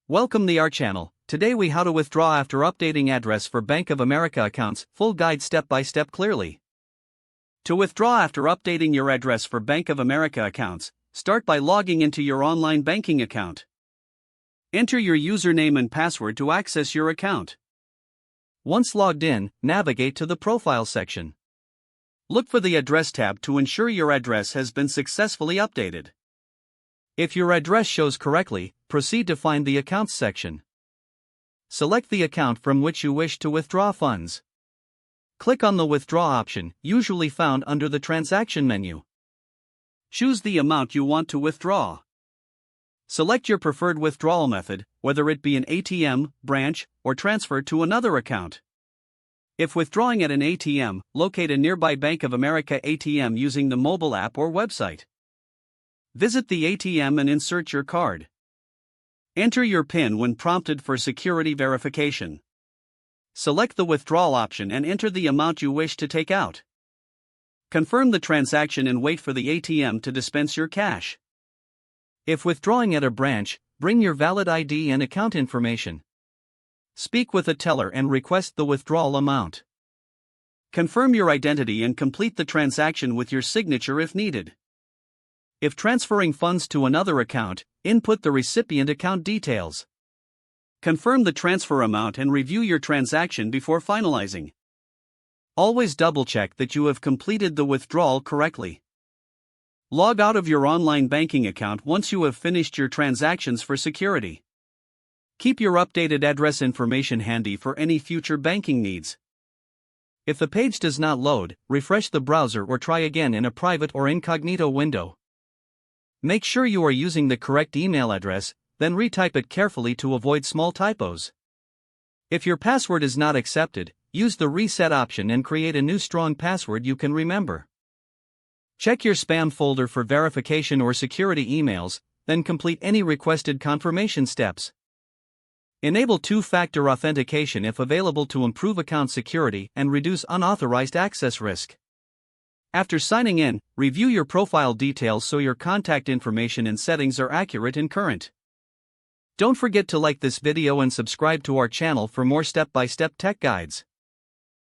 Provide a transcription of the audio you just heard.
Welcome to our channel. Today we how to withdraw after updating address for Bank of America accounts, full guide step by step clearly. To withdraw after updating your address for Bank of America accounts, start by logging into your online banking account. Enter your username and password to access your account. Once logged in, navigate to the Profile section. Look for the Address tab to ensure your address has been successfully updated. If your address shows correctly, proceed to find the Accounts section. Select the account from which you wish to withdraw funds. Click on the Withdraw option, usually found under the Transaction menu. Choose the amount you want to withdraw. Select your preferred withdrawal method, whether it be an ATM, branch, or transfer to another account. If withdrawing at an ATM, locate a nearby Bank of America ATM using the mobile app or website. Visit the ATM and insert your card. Enter your PIN when prompted for security verification. Select the withdrawal option and enter the amount you wish to take out. Confirm the transaction and wait for the ATM to dispense your cash. If withdrawing at a branch, bring your valid ID and account information. Speak with a teller and request the withdrawal amount. Confirm your identity and complete the transaction with your signature if needed. If transferring funds to another account, input the recipient account details. Confirm the transfer amount and review your transaction before finalizing. Always double-check that you have completed the withdrawal correctly. Log out of your online banking account once you have finished your transactions for security. Keep your updated address information handy for any future banking needs. If the page does not load, refresh the browser or try again in a private or incognito window. Make sure you are using the correct email address, then retype it carefully to avoid small typos. If your password is not accepted, use the reset option and create a new strong password you can remember. Check your spam folder for verification or security emails, then complete any requested confirmation steps. Enable two-factor authentication if available to improve account security and reduce unauthorized access risk. After signing in, review your profile details so your contact information and settings are accurate and current. Don't forget to like this video and subscribe to our channel for more step-by-step tech guides.